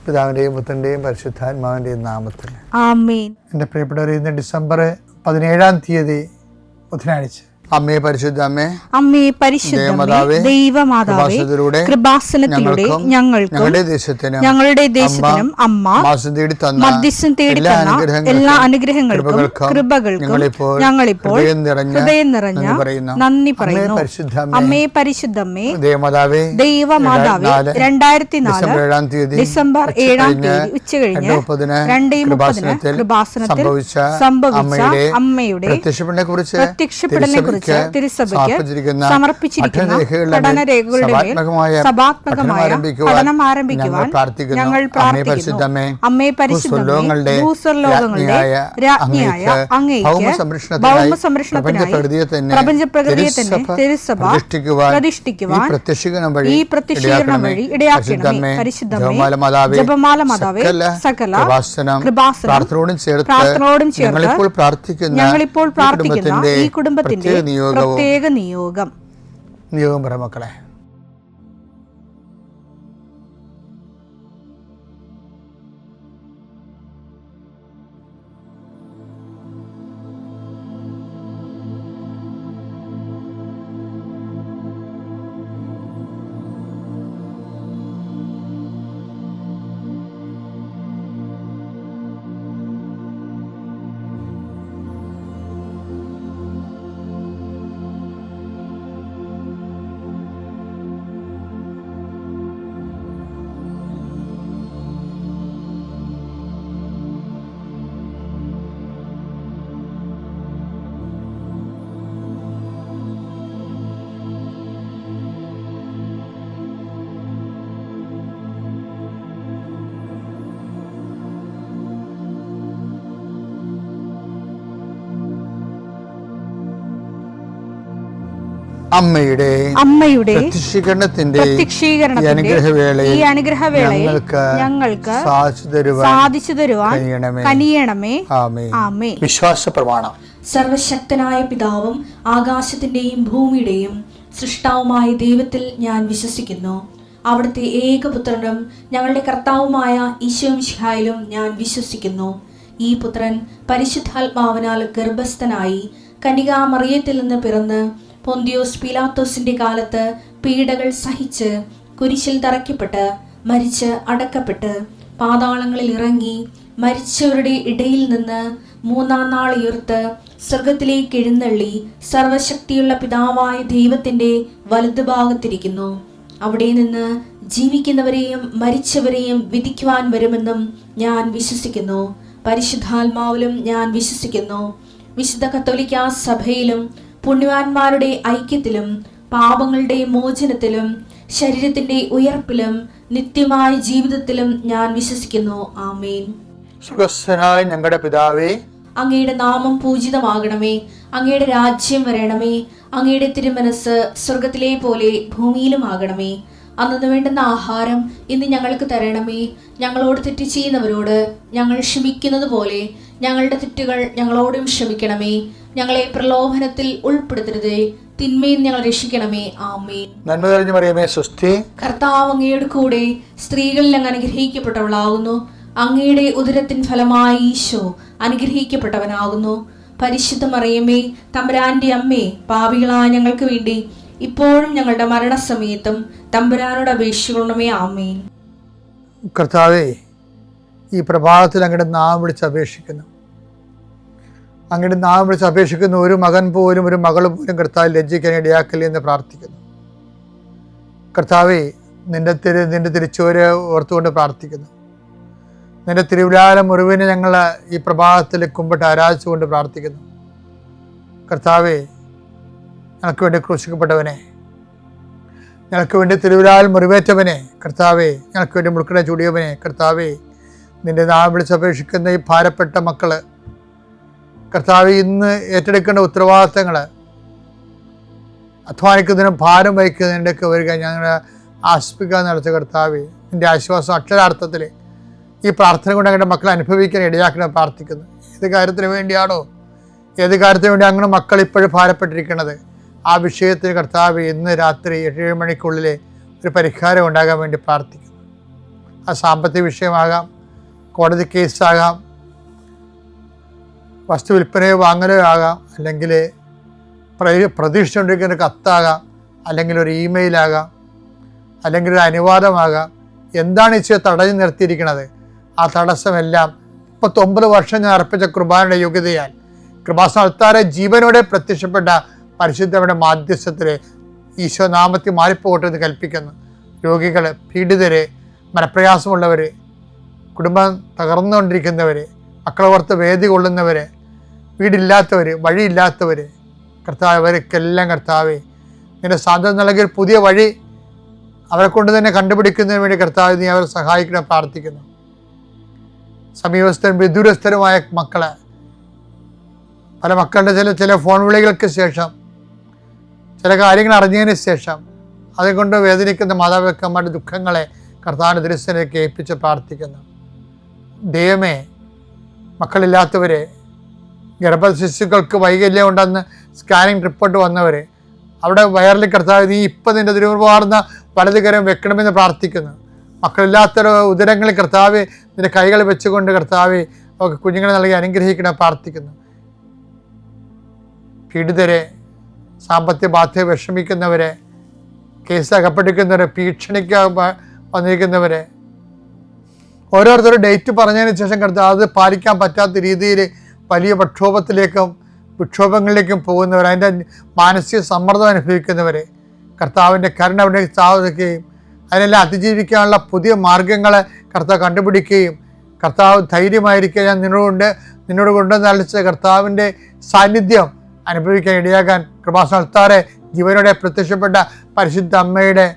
പിതാവിൻ്റെയും പുത്രൻ്റെയും പരിശുദ്ധാത്മാവിൻ്റെയും നാമത്തിൽ ആമേൻ. എൻ്റെ പ്രിയപ്പെട്ടവരെ, ഇന്ന് ഡിസംബർ 17 ബുധനാഴ്ച. അമ്മേ പരിശുദ്ധ അമ്മേ, അമ്മേ പരിശുദ്ധ ദൈവമാതാവേ, കൃപാസനത്തിലൂടെ ഞങ്ങൾക്കും ഞങ്ങളുടെ ദേശത്തിനും അമ്മ മധ്യസ്ഥം തേടി തന്ന എല്ലാ അനുഗ്രഹങ്ങൾക്കും കൃപകൾക്കും ഞങ്ങളിപ്പോൾ ഹൃദയം നിറഞ്ഞ നന്ദി പറയുന്നു. അമ്മേ പരിശുദ്ധമ്മേ ദൈവമാതാവേ, 2004 ഡിസംബർ 7 ഉച്ചകഴിഞ്ഞ് 2:30 കൃപാസനത്തിൽ സംഭവിച്ച അമ്മയുടെ പ്രത്യക്ഷപ്പെടലിനെ കുറിച്ച് തിരുസഭയ്ക്ക് സമർപ്പിച്ചിരിക്കുന്ന പഠനരേഖകളുടെ മേൽ സഭാത്മകമായ പഠനം ആരംഭിക്കുവാൻ ഞങ്ങൾ പ്രാർത്ഥിക്കുന്നു. അമ്മേ പരിശുദ്ധമേ, ഭൂസ്വർലോകങ്ങളുടെ രാജ്ഞിയായ അങ്ങേയ്ക്ക് ഭൗമസംരക്ഷണത്തിനായി പ്രപഞ്ചപ്രകൃതിയെ തന്നെ തിരുസഭ പ്രതിഷ്ഠിക്കുവാൻ ഈ പ്രത്യക്ഷീകരണം വഴി ഇടയാക്കണമേ. പരിശുദ്ധമേ, ജപമാല മാതാവേ, സകല കൃപാസനം പ്രാർത്ഥനയോടും ചേർത്ത് ഞങ്ങളിപ്പോൾ പ്രാർത്ഥിക്കുന്ന ഈ കുടുംബത്തിന്റെ പ്രത്യേക നിയോഗം പറ മക്കളെ. അമ്മയുടെ പ്രത്യക്ഷീകരണത്തിന്റെ ഈ അനുഗ്രഹവേളയിൽ ഞങ്ങൾക്ക് സാധിച്ചു തരുവാൻ കനിയണമേ. ആമേൻ. വിശ്വാസ പ്രമാണം. സർവശക്തനായ പിതാവും ആകാശത്തിന്റെയും ഭൂമിയുടെയും സൃഷ്ടാവുമായ ദൈവത്തിൽ ഞാൻ വിശ്വസിക്കുന്നു. അവിടുത്തെ ഏകപുത്രനും ഞങ്ങളുടെ കർത്താവുമായ ഈശോ മിശിഹായിലും ഞാൻ വിശ്വസിക്കുന്നു. ഈ പുത്രൻ പരിശുദ്ധാത്മാവിനാൽ ഗർഭസ്ഥനായി കന്യകാമറിയത്തിൽ നിന്ന് പിറന്ന് പൊന്തിയോസ് പീലാത്തോസിന്റെ കാലത്ത് പീഡകൾ സഹിച്ച് കുരിശിൽ തറയ്ക്കപ്പെട്ട് മരിച്ച് അടക്കപ്പെട്ട് പാതാളങ്ങളിൽ ഇറങ്ങി മരിച്ചവരുടെ ഇടയിൽ നിന്ന് 3-ാം നാൾ ഉയർത്ത് സ്വർഗത്തിലേക്ക് എഴുന്നള്ളി സർവശക്തിയുള്ള പിതാവായ ദൈവത്തിന്റെ വലതുഭാഗത്തിരിക്കുന്നു. അവിടെ നിന്ന് ജീവിക്കുന്നവരെയും മരിച്ചവരെയും വിധിക്കുവാൻ വരുമെന്നും ഞാൻ വിശ്വസിക്കുന്നു. പരിശുദ്ധാത്മാവിലും ഞാൻ വിശ്വസിക്കുന്നു. വിശുദ്ധ കത്തോലിക്കാ സഭയിലും പുണ്യവാന്മാരുടെ ഐക്യത്തിലും പാപങ്ങളുടെ മോചനത്തിലും ശരീരത്തിന്റെ ഉയർപ്പിലും നിത്യമായ ജീവിതത്തിലും ഞാൻ വിശ്വസിക്കുന്നു. ആമേൻ. സുഖസ്ഥനായ ഞങ്ങളുടെ പിതാവേ, അങ്ങയുടെ നാമം പൂജിതമാകണമേ. അങ്ങയുടെ രാജ്യം വരണമേ. അങ്ങയുടെ തിരുമനസ് സ്വർഗത്തിലെ പോലെ ഭൂമിയിലും ആകണമേ. അന്നു വേണ്ടുന്ന ആഹാരം ഇന്ന് ഞങ്ങൾക്ക് തരണമേ. ഞങ്ങളോട് തെറ്റ് ചെയ്യുന്നവരോട് ഞങ്ങൾ ക്ഷമിക്കുന്നത് പോലെ ഞങ്ങളുടെ തെറ്റുകൾ ഞങ്ങളോടും ക്ഷമിക്കണമേ. ഞങ്ങളെ പ്രലോഭനത്തിൽ ഉൾപ്പെടുത്തരുതേ, തിന്മയിൽ ഞങ്ങൾ രക്ഷിക്കണമേ. ആമേൻ. നന്മ നിറഞ്ഞ മറിയമേ, സ്വസ്തി. കർത്താവ് അങ്ങയുടെ കൂടെ സ്ത്രീകളിൽ അങ്ങ് അനുഗ്രഹിക്കപ്പെട്ടവളാകുന്നു. അങ്ങയുടെ ഉദരത്തിൻ ഫലമായി ഈശോ അനുഗ്രഹിക്കപ്പെട്ടവനാകുന്നു. പരിശുദ്ധ മറിയമേ, തമ്പുരാന്റെ അമ്മേ, പാപികളായ ഞങ്ങൾക്ക് വേണ്ടി ഇപ്പോഴും ഞങ്ങളുടെ മരണസമയത്തും തമ്പുരാനോട് അപേക്ഷിക്കണമേ. ആമേൻ. കർത്താവേ, ഈ പ്രഭാതത്തിൽ അങ്ങയുടെ നാമം വിളിച്ച് അപേക്ഷിക്കുന്നു. അങ്ങയുടെ നാമം വിളിച്ച് അപേക്ഷിക്കുന്ന ഒരു മകൻ പോലും ഒരു മകൾ പോലും കർത്താവ് ലജ്ജിക്കാൻ ഇടയാക്കല്ലേ എന്ന് പ്രാർത്ഥിക്കുന്നു. കർത്താവേ, നിന്റെ തിരിച്ചുവരെ ഓർത്തുകൊണ്ട് പ്രാർത്ഥിക്കുന്നു. നിന്റെ തിരുവിലാല മുറിവിനെ ഞങ്ങൾ ഈ പ്രഭാതത്തിൽ കുമ്പിട്ട് ആരാധിച്ചുകൊണ്ട് പ്രാർത്ഥിക്കുന്നു. കർത്താവേ, ഞങ്ങൾക്ക് വേണ്ടി ക്രൂശിക്കപ്പെട്ടവനെ, ഞങ്ങൾക്ക് വേണ്ടി തിരുവിലാൽ മുറിവേറ്റവനെ, കർത്താവേ, ഞങ്ങൾക്ക് വേണ്ടി മുൾക്കിട ചൂടിയവനെ, കർത്താവേ, നിന്റെ നാമം വിളിച്ചപേക്ഷിക്കുന്ന ഈ ഭാരപ്പെട്ട മക്കള് കർത്താവേ, ഇന്ന് ഏറ്റെടുക്കേണ്ട ഉത്തരവാദിത്തങ്ങൾ, അധ്വാനിക്കുന്നതിനും ഭാരം വഹിക്കുന്നതിൻ്റെയൊക്കെ വരിക ഞങ്ങളെ ആസ്പിക്കാൻ നടത്തിയ കർത്താവേ, നിൻ്റെ ആശ്വാസം അക്ഷരാർത്ഥത്തിൽ ഈ പ്രാർത്ഥന കൊണ്ട് ഞങ്ങളുടെ മക്കളെ അനുഭവിക്കാൻ ഇടയാക്കണം പ്രാർത്ഥിക്കുന്നു. ഏത് കാര്യത്തിന് വേണ്ടിയാണോ, ഏത് കാര്യത്തിന് വേണ്ടി അങ്ങനെ മക്കൾ ഇപ്പോഴും ഭാരപ്പെട്ടിരിക്കുന്നത്, ആ വിഷയത്തിന് കർത്താവ് ഇന്ന് രാത്രി 7 മണിക്കുള്ളിൽ ഒരു പരിഹാരം ഉണ്ടാകാൻ വേണ്ടി പ്രാർത്ഥിക്കുന്നു. അത് സാമ്പത്തിക വിഷയമാകാം, കോടതി കേസാകാം, വസ്തു വിൽപ്പനയോ വാങ്ങലോ ആകാം, അല്ലെങ്കിൽ പ്രതീക്ഷിച്ചുകൊണ്ടിരിക്കുന്ന ഒരു കത്താകാം, അല്ലെങ്കിൽ ഒരു ഇമെയിലാകാം, അല്ലെങ്കിൽ ഒരു അനുവാദമാകാം. എന്താണ് ഈശോ തടഞ്ഞു നിർത്തിയിരിക്കുന്നത്? ആ തടസ്സമെല്ലാം 39 വർഷം ഞാൻ അർപ്പിച്ച കൃപാനയുടെ യോഗ്യതയാൽ കൃപാസന അൾത്താരെ ജീവനോടെ പ്രത്യക്ഷപ്പെട്ട പരിശുദ്ധയുടെ മാധ്യസ്ഥത്തിൽ ഈശോ നാമത്തിൽ മാറിപ്പോകട്ടെ എന്ന് കൽപ്പിക്കുന്നു. രോഗികൾ, പീഡിതര്, മനപ്രയാസമുള്ളവർ, കുടുംബം തകർന്നുകൊണ്ടിരിക്കുന്നവർ, മക്കളെ ഓർത്ത് വേദി കൊള്ളുന്നവർ, വീടില്ലാത്തവർ, വഴിയില്ലാത്തവർ, കർത്താവ് അവർക്കെല്ലാം കർത്താവേ നിന്റെ സാന്ത്വനം നൽകിയൊരു പുതിയ വഴി അവരെ കൊണ്ട് തന്നെ കണ്ടുപിടിക്കുന്നതിന് വേണ്ടി കർത്താവ് നീ അവരെ സഹായിക്കണം പ്രാർത്ഥിക്കുന്നു. സമീപസ്ഥരും വിദൂരസ്ഥരുമായ മക്കളെ, പല മക്കളുടെ ചില ഫോൺ വിളികൾക്ക് ശേഷം, ചില കാര്യങ്ങൾ അറിഞ്ഞതിന് ശേഷം അതുകൊണ്ട് വേദനിക്കുന്ന മാതാപിതാക്കന്മാരുടെ ദുഃഖങ്ങളെ കർത്താവിൻ്റെ ദൃശ്യത്തിലേക്ക് ഏൽപ്പിച്ച് പ്രാർത്ഥിക്കുന്നു. ദൈവമേ, മക്കളില്ലാത്തവരെ, ഗർഭശിശുക്കൾക്ക് വൈകല്യം ഉണ്ടെന്ന് സ്കാനിങ് റിപ്പോർട്ട് വന്നവർ, അവിടെ വയറിൽ കർത്താവ് നീ ഇപ്പം നിൻ്റെ തിരുവാർന്ന വലതുകരം വെക്കണമെന്ന് പ്രാർത്ഥിക്കുന്നു. മക്കളില്ലാത്ത ഉദരങ്ങളിൽ കർത്താവ് നിന്റെ കൈകൾ വെച്ചുകൊണ്ട് കർത്താവ് അവർക്ക് കുഞ്ഞുങ്ങളെ നൽകി അനുഗ്രഹിക്കണം പ്രാർത്ഥിക്കുന്നു. പീഡിതരെ, സാമ്പത്തിക ബാധ്യത വിഷമിക്കുന്നവരെ, കേസ് അകപ്പെട്ടിരിക്കുന്നവരെ, ഭീഷണിക്ക് വന്നിരിക്കുന്നവരെ, ഓരോരുത്തരും ഡേറ്റ് പറഞ്ഞതിന് ശേഷം കർത്താവ് അത് പാലിക്കാൻ പറ്റാത്ത രീതിയിൽ വലിയ വിക്ഷോഭങ്ങളിലേക്കും പോകുന്നവർ, അതിൻ്റെ മാനസിക സമ്മർദ്ദം അനുഭവിക്കുന്നവർ, കർത്താവിൻ്റെ കരുണ അവിടെ സാധിക്കുകയും അതിനെല്ലാം അതിജീവിക്കാനുള്ള പുതിയ മാർഗങ്ങളെ കർത്താവ് കണ്ടുപിടിക്കുകയും കർത്താവ് ധൈര്യമായിരിക്കുക ഞാൻ നിന്നോട് കൊണ്ടുവന്ന് അളിച്ച കർത്താവിൻ്റെ സാന്നിധ്യം അനുഭവിക്കാൻ ഇടയാകാൻ കൃപാസന അൾത്താരെ ജീവനോടെ പ്രത്യക്ഷപ്പെട്ട പരിശുദ്ധ അമ്മയുടെ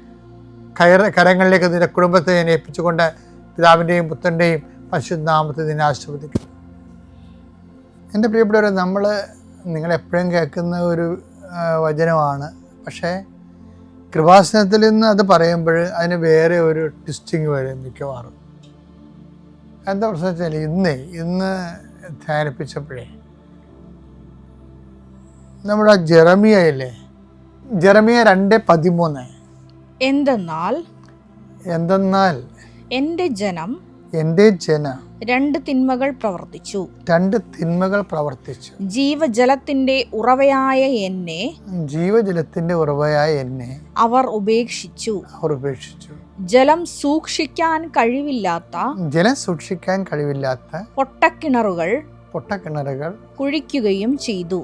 കരങ്ങളിലേക്ക് നിന്റെ കുടുംബത്തെ ഞാൻ ഏൽപ്പിച്ചുകൊണ്ട് പിതാവിൻ്റെയും പുത്രൻ്റെയും പരിശുദ്ധ നാമത്തിൽ നിന്നെ ആശീർവദിക്കുന്നു. എൻ്റെ പ്രിയപ്പെട്ടവരെ, നമ്മൾ നിങ്ങളെപ്പോഴും കേൾക്കുന്ന ഒരു വചനമാണ്. പക്ഷേ കൃപാസനത്തിൽ നിന്ന് അത് പറയുമ്പോൾ അതിന് വേറെ ഒരു ട്വിസ്റ്റിങ് വരും മിക്കവാറും. എന്താ പ്രശ്നം വെച്ചാൽ ഇന്ന് ധ്യാനിപ്പിച്ചപ്പോഴേ നമ്മുടെ ജെറമിയയില്ലേ, ജെറമിയ 2:13 എന്തെന്നാൽ എൻ്റെ ജനം രണ്ട് തിന്മകൾ പ്രവർത്തിച്ചു ജീവജലത്തിന്റെ ഉറവയായ എന്നെ അവർ ഉപേക്ഷിച്ചു ജലം സൂക്ഷിക്കാൻ കഴിവില്ലാത്ത പൊട്ടക്കിണറുകൾ കുഴിക്കുകയും ചെയ്തു.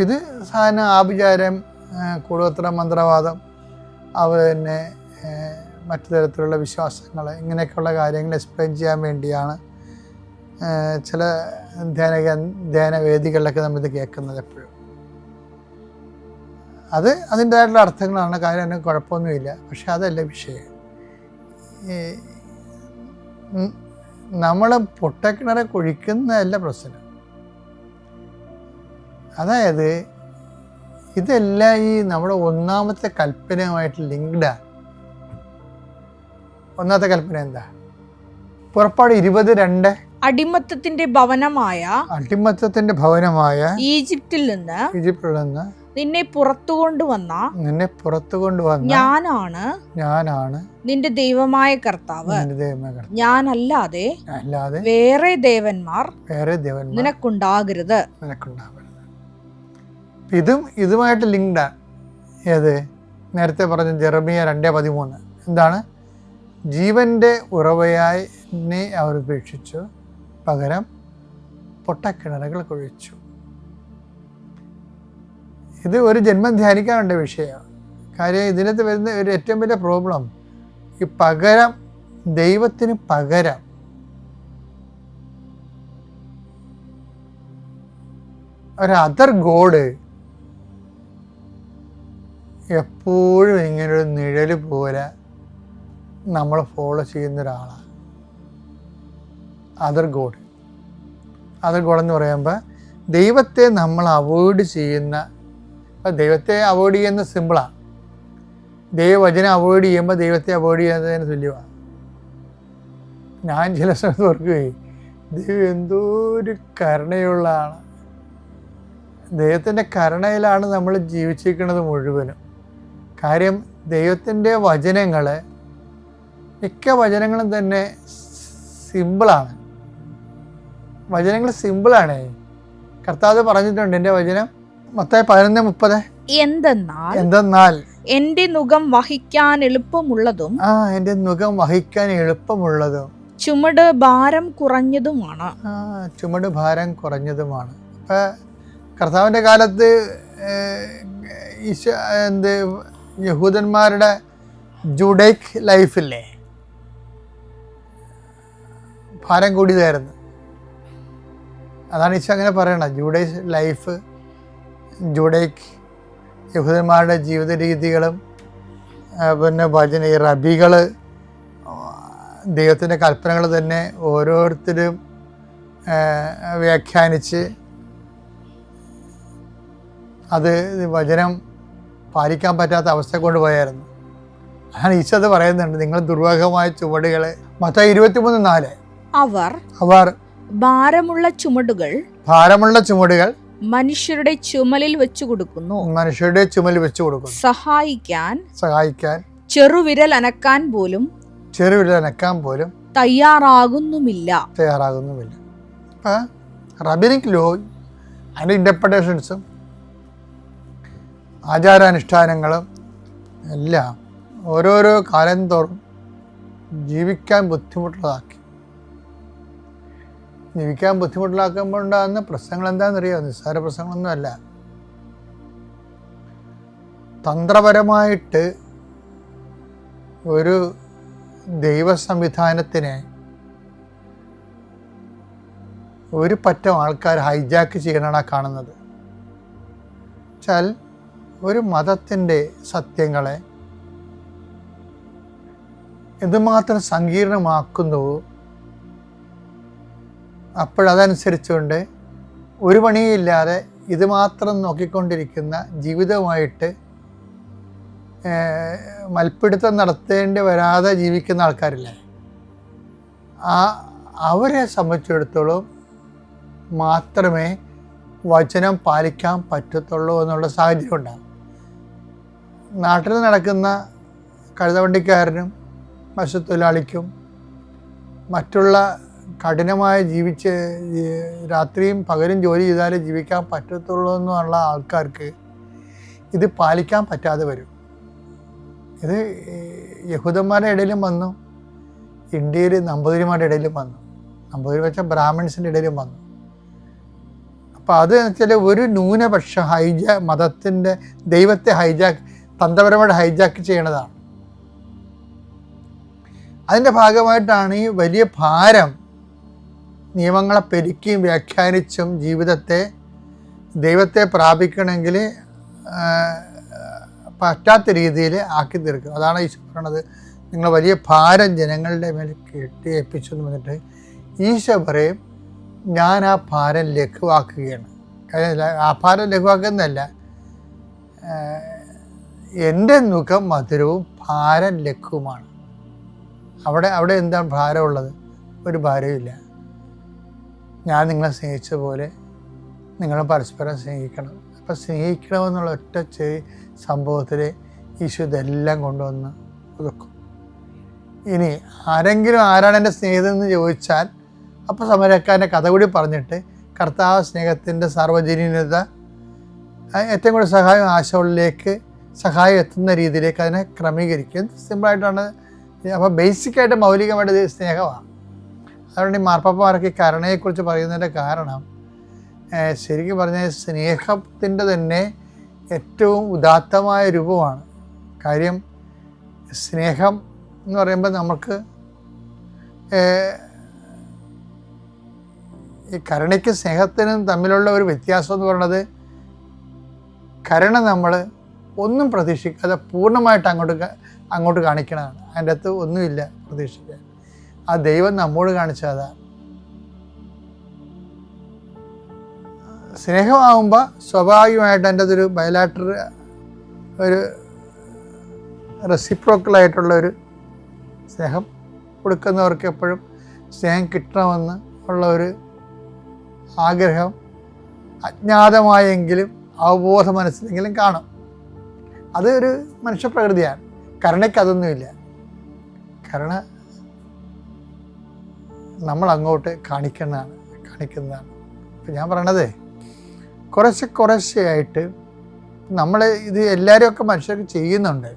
ഇത് സാധാരണ ആഭിചാരം, കൂടോത്ര മന്ത്രവാദം, അതുപോലെ തന്നെ മറ്റു തരത്തിലുള്ള വിശ്വാസങ്ങൾ, ഇങ്ങനെയൊക്കെയുള്ള കാര്യങ്ങൾ എക്സ്പ്ലെയിൻ ചെയ്യാൻ വേണ്ടിയാണ് ചില ധ്യാനവേദികളിലൊക്കെ നമ്മളിത് കേൾക്കുന്നത്. എപ്പോഴും അതിൻ്റെതായിട്ടുള്ള അർത്ഥങ്ങളാണ്, കാര്യം അതിന് കുഴപ്പമൊന്നുമില്ല. പക്ഷെ അതല്ല വിഷയം. നമ്മൾ പൊട്ടക്കിണറെ കുഴിക്കുന്നതല്ല പ്രശ്നം. അതായത് ഇതെല്ലാം ഈ നമ്മുടെ ഒന്നാമത്തെ കൽപ്പനയുമായിട്ട് ലിങ്ക്ഡാണ്. ഒന്നാമത്തെ കൽപ്പന എന്താ? പുറപ്പാട് 20:2 അടിമത്തത്തിന്റെ ഭവനമായ ഈജിപ്തിൽ നിന്ന് നിന്നെ പുറത്തു കൊണ്ടുവന്ന ഞാനാണ് നിന്റെ ദൈവമായ കർത്താവ്. ഞാനല്ലാതെ വേറെ ദേവന്മാർ നിനക്കുണ്ടാകരുത്. ഇതുമായിട്ട് ലിങ്ക്ഡാണ്. ഏത്? നേരത്തെ പറഞ്ഞ ജെറമിയ 2:13 എന്താണ്? ജീവന്റെ ഉറവയായി എന്നെ അവർ ഉപേക്ഷിച്ചു, പകരം പൊട്ടക്കിണറുകൾ കുഴിച്ചു. ഇത് ഒരു ജന്മം ധ്യാനിക്കാനുണ്ട് വിഷയമാണ്. കാര്യം ഇതിനകത്ത് വരുന്ന ഒരു ഏറ്റവും വലിയ പ്രോബ്ലം ഈ പകരം, ദൈവത്തിന് പകരം ഒരു അതർ ഗോഡ് എപ്പോഴും ഇങ്ങനൊരു നിഴല് പോലെ നമ്മൾ ഫോളോ ചെയ്യുന്ന ഒരാളാണ് അതർ ഗോഡ്. എന്ന് പറയുമ്പോൾ ദൈവത്തെ നമ്മൾ അവോയ്ഡ് ചെയ്യുന്ന, ദൈവത്തെ അവോയ്ഡ് ചെയ്യുന്ന സിമ്പിളാണ്. ദൈവവചനം അവോയ്ഡ് ചെയ്യുമ്പോൾ ദൈവത്തെ അവോയ്ഡ് ചെയ്യുന്നതിന് തുല്യമാണ്. ഞാൻ ചില സമയത്ത് ഓർക്കുകയും ദൈവം എന്തോ ഒരു കരുണയുള്ള ആളാണ്. ദൈവത്തിൻ്റെ കരുണയിലാണ് നമ്മൾ ജീവിച്ചിരിക്കുന്നത് മുഴുവനും. കാര്യം ദൈവത്തിൻ്റെ വചനങ്ങൾ മിക്ക വചനങ്ങളും തന്നെ സിമ്പിളാണ്. വചനങ്ങൾ സിമ്പിളാണ്. കർത്താവ് പറഞ്ഞിട്ടുണ്ട്, എൻ്റെ വചനം മത്തായി 11:30, എന്തെന്നാൽ എന്റെ നുകം വഹിക്കാൻ എളുപ്പമുള്ളതും എന്റെ നുകം വഹിക്കാൻ എളുപ്പമുള്ളതും ചുമട് ഭാരം കുറഞ്ഞതുമാണ്. ചുമട് ഭാരം കുറഞ്ഞതുമാണ്. അപ്പൊ കർത്താവിൻ്റെ കാലത്ത് യഹൂദന്മാരുടെ ജൂഡൈക് ലൈഫില്ലേ, ഭാരം കൂടിയതായിരുന്നു. അതാണ് ഈശോ അങ്ങനെ പറയണത്. ജൂഡൈക് യഹൂദന്മാരുടെ ജീവിത രീതികളും പിന്നെ ഈ റബികൾ, ദൈവത്തിൻ്റെ കൽപ്പനകൾ തന്നെ ഓരോരുത്തരും വ്യാഖ്യാനിച്ച് അത് വചനം പാലിക്കാൻ പറ്റാത്ത അവസ്ഥ കൊണ്ടുപോയായിരുന്നു. അതാണ് ഈശോ അത് പറയുന്നുണ്ട്, നിങ്ങൾ ദുർവാഹമായ ചുവടുകൾ. മത്തായി 23:4, അവർ ഭാരമുള്ള ചുമടുകൾ മനുഷ്യരുടെ ചുമലിൽ വെച്ചു കൊടുക്കുന്നു, സഹായിക്കാൻ ചെറുവിരൽ അനക്കാൻ പോലും തയ്യാറാകുന്നുമില്ല. റബിനിക് ലോ, അതിൻ്റെ ഇൻ്റർപ്രിട്ടേഷൻസും ആചാരാനുഷ്ഠാനങ്ങളും എല്ലാം ഓരോരോ കാലം തോറും ജീവിക്കാൻ ബുദ്ധിമുട്ടുള്ളാക്കുമ്പോൾ ഉണ്ടാകുന്ന പ്രശ്നങ്ങൾ എന്താണെന്നറിയാമോ? നിസ്സാര പ്രശ്നങ്ങളൊന്നുമല്ല. തന്ത്രപരമായിട്ട് ഒരു ദൈവ സംവിധാനത്തിനെ ഒരു പറ്റം ആൾക്കാർ ഹൈജാക്ക് ചെയ്യണതാണ് കാണുന്നത്. വെച്ചാൽ ഒരു മതത്തിൻ്റെ സത്യങ്ങളെ എന്തുമാത്രം സങ്കീർണമാക്കുന്നുവോ അപ്പോഴതനുസരിച്ചുകൊണ്ട് ഒരു പണിയില്ലാതെ ഇത് മാത്രം നോക്കിക്കൊണ്ടിരിക്കുന്ന ജീവിതവുമായിട്ട് മൽപ്പിടുത്തം നടത്തേണ്ടി വരാതെ ജീവിക്കുന്ന ആൾക്കാരില്ലേ, അവരെ സംബന്ധിച്ചിടത്തോളം മാത്രമേ വചനം പാലിക്കാൻ പറ്റത്തുള്ളൂ എന്നുള്ള സാഹചര്യം ഉണ്ടാകും. നാട്ടിൽ നടക്കുന്ന കഴുതവണ്ടിക്കാരനും മത്സ്യത്തൊഴിലാളിക്കും മറ്റുള്ള കഠിനമായി രാത്രിയും പകലും ജോലി ചെയ്താലേ ജീവിക്കാൻ പറ്റത്തുള്ളൂ എന്നുള്ള ആൾക്കാർക്ക് ഇത് പാലിക്കാൻ പറ്റാതെ വരും. ഇത് യഹൂദന്മാരുടെ ഇടയിലും വന്നു, ഇന്ത്യയിൽ നമ്പൂതിരിമാരുടെ ഇടയിലും വന്നു, നമ്പൂതിരി വെച്ചാൽ ബ്രാഹ്മിൺസിൻ്റെ ഇടയിലും വന്നു. അപ്പോൾ അത് വെച്ചാൽ ഒരു ന്യൂനപക്ഷ മതത്തിൻ്റെ ദൈവത്തെ തന്ത്രപരമായിട്ട് ഹൈജാക്ക് ചെയ്യണതാണ്. അതിൻ്റെ ഭാഗമായിട്ടാണ് ഈ വലിയ ഭാരം നിയമങ്ങളെ പെരുക്കിയും വ്യാഖ്യാനിച്ചും ദൈവത്തെ പ്രാപിക്കണമെങ്കിൽ പറ്റാത്ത രീതിയിൽ ആക്കി തീർക്കും. അതാണ് ഈശോ പറയണത്, നിങ്ങൾ വലിയ ഭാരം ജനങ്ങളുടെ മേൽ കെട്ടിയേൽപ്പിച്ചു എന്ന് പറഞ്ഞിട്ട് ഈശോ പറയും, ഞാൻ ആ ഭാരം ലഘുവാക്കുകയാണ്. ആ ഭാരം ലഘുവാക്കുന്നതല്ല, എൻ്റെ മുഖം മധുരവും ഭാരം ലഘുവുമാണ്. അവിടെ എന്താണ് ഭാരമുള്ളത്? ഒരു ഭാരവുമില്ല. ഞാൻ നിങ്ങളെ സ്നേഹിച്ച പോലെ നിങ്ങൾ പരസ്പരം സ്നേഹിക്കണം. അപ്പം സ്നേഹിക്കണമെന്നുള്ള ഒറ്റ സംഭവത്തിൽ ഈശോ ഇതെല്ലാം കൊണ്ടുവന്ന് ഒതുക്കും. ഇനി ആരാണ് എൻ്റെ സ്നേഹിതനെന്ന് ചോദിച്ചാൽ അപ്പോൾ സമരക്കാരൻ്റെ കഥ കൂടി പറഞ്ഞിട്ട് കർത്താവ് സ്നേഹത്തിൻ്റെ സാർവജനീനത ഏറ്റവും കൂടുതൽ സഹായം എത്തുന്ന രീതിയിലേക്ക് അതിനെ ക്രമീകരിക്കും. സിമ്പിളായിട്ടാണ്. അപ്പോൾ ബേസിക്കായിട്ട് മൗലികമായിട്ട് ഇത് സ്നേഹമാണ്. അതുകൊണ്ട് ഈ മാർപ്പാപ്പമാരൊക്കെ ഈ കരുണയെക്കുറിച്ച് പറയുന്നതിൻ്റെ കാരണം ശരിക്കും പറഞ്ഞാൽ സ്നേഹത്തിൻ്റെ തന്നെ ഏറ്റവും ഉദാത്തമായ രൂപമാണ്. കാര്യം സ്നേഹം എന്ന് പറയുമ്പോൾ നമുക്ക് ഈ കരുണയ്ക്കും സ്നേഹത്തിനും തമ്മിലുള്ള ഒരു വ്യത്യാസം എന്ന് പറയുന്നത്, കരുണ നമ്മൾ ഒന്നും പ്രതീക്ഷിക്കാതെ പൂർണ്ണമായിട്ട് അങ്ങോട്ട് കാണിക്കണതാണ്. അതിൻ്റെ അകത്ത് ഒന്നുമില്ല പ്രതീക്ഷിക്കാൻ. ആ ദൈവം നമ്മോട് കാണിച്ചതാണ്. സ്നേഹമാകുമ്പോൾ സ്വാഭാവികമായിട്ട് എൻ്റെ അതൊരു ബയലാറ്റർ, ഒരു റെസിപ്രോക്കലായിട്ടുള്ളൊരു സ്നേഹം കൊടുക്കുന്നവർക്ക് എപ്പോഴും സ്നേഹം കിട്ടണമെന്ന് ഉള്ള ഒരു ആഗ്രഹം അജ്ഞാതമായെങ്കിലും അവബോധ മനസ്സിലെങ്കിലും കാണും. അത് ഒരു മനുഷ്യപ്രകൃതിയാണ്. കരുണയ്ക്ക് അതൊന്നുമില്ല. കരുണ നമ്മൾ അങ്ങോട്ട് കാണിക്കുന്നതാണ്. ഇപ്പം ഞാൻ പറയണത് കുറേശ്ശെയായിട്ട് നമ്മൾ ഇത് എല്ലാവരുമൊക്കെ മനുഷ്യർക്ക് ചെയ്യുന്നുണ്ട്.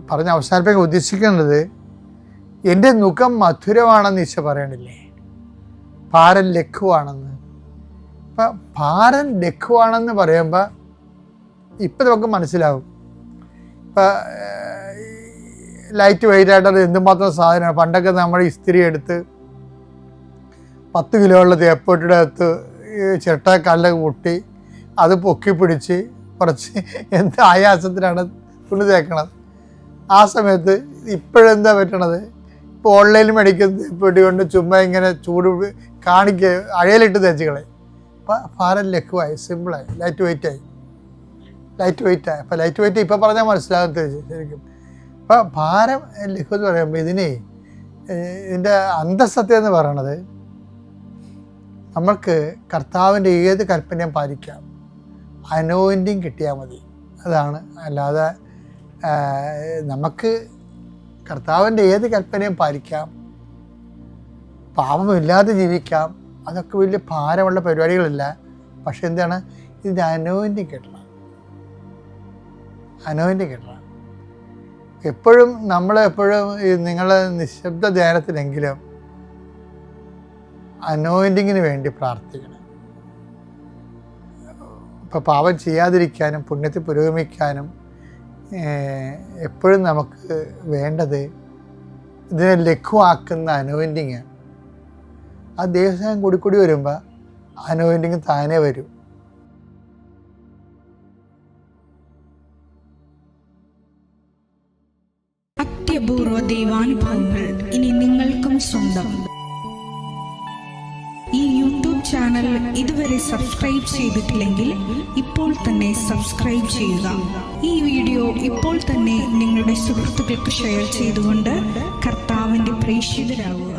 പറഞ്ഞ് അവസാനിപ്പിക്കാൻ ഉദ്ദേശിക്കുന്നത്, എൻ്റെ മുഖം മധുരമാണെന്ന് ഈശോ പറയണില്ലേ, ഭാരം ലഘുവാണെന്ന്. അപ്പം ഭാരം ലഘുവാണെന്ന് പറയുമ്പോൾ ഇപ്പം നമുക്ക് മനസ്സിലാവും. ഇപ്പം ലൈറ്റ് വെയിറ്റ് ആയിട്ട് എന്തുമാത്രം സാധനമാണ്. പണ്ടൊക്കെ നമ്മൾ ഇസ്തിരി എടുത്ത് 10 കിലോ ഉള്ള തേപ്പൊട്ടിയുടെ അകത്ത് ചിരട്ടക്കല്ലൊക്കെ പൊട്ടി അത് പൊക്കി പിടിച്ച് കുറച്ച് എന്ത് ആയാസത്തിനാണ് തുണി തേക്കണത്. ആ സമയത്ത് ഇപ്പോഴെന്താ പറ്റണത്, ഇപ്പോൾ ഓൺലൈനിൽ മേടിക്കുന്ന തേപ്പൊട്ടി കൊണ്ട് ചുമ്മാ ഇങ്ങനെ ചൂട് അഴയിലിട്ട് തേച്ചുകളെ. അപ്പം ഭാരം ലഘുവായി, സിമ്പിളായി, ലൈറ്റ് വെയിറ്റായി. അപ്പം ലൈറ്റ് വെയിറ്റ് ഇപ്പം പറഞ്ഞാൽ മനസ്സിലാകത്ത ശരിക്കും. അപ്പം ഭാരം ലഘു എന്ന് പറയുമ്പോൾ ഇതിൻ്റെ അന്തഃസത്യം എന്ന് പറയണത്, നമ്മൾക്ക് കർത്താവിൻ്റെ ഏത് കൽപ്പനയും പാലിക്കാം, അനോയിൻറ്റിങ് കിട്ടിയാൽ മതി. അതാണ്. അല്ലാതെ നമുക്ക് കർത്താവിൻ്റെ ഏത് കൽപ്പനയും പാലിക്കാം, പാപമില്ലാതെ ജീവിക്കാം, അതൊക്കെ വലിയ ഭാരമുള്ള പരിപാടികളില്ല. പക്ഷെ എന്താണ്, ഇതിൻ്റെ അനോയിൻറ്റിങ് കിട്ടണം. എപ്പോഴും നിങ്ങൾ നിശബ്ദ ധ്യാനത്തിലെങ്കിലും അനോയിൻറ്റിങ്ങിന് വേണ്ടി പ്രാർത്ഥിക്കണം. ഇപ്പോൾ പാപം ചെയ്യാതിരിക്കാനും പുണ്യത്തിൽ പുരോഗമിക്കാനും എപ്പോഴും നമുക്ക് വേണ്ടത് ഇതിനെ ലഘുവാക്കുന്ന അനോയിൻറ്റിങ്. ആ ദൈവസ്നേഹം കൂടി വരുമ്പോൾ അനോയിൻറ്റിങ് താനേ വരും. അത്യപൂർവ ദൈവാനുഭവങ്ങൾ ഇനി നിങ്ങൾക്കും സ്വന്തം. ഈ യൂട്യൂബ് ചാനൽ ഇതുവരെ സബ്സ്ക്രൈബ് ചെയ്തിട്ടില്ലെങ്കിൽ ഇപ്പോൾ തന്നെ സബ്സ്ക്രൈബ് ചെയ്യുക. ഈ വീഡിയോ ഇപ്പോൾ തന്നെ നിങ്ങളുടെ സുഹൃത്തുക്കൾക്ക് ഷെയർ ചെയ്തുകൊണ്ട് കർത്താവിൻ്റെ പ്രേക്ഷിതരാകുക.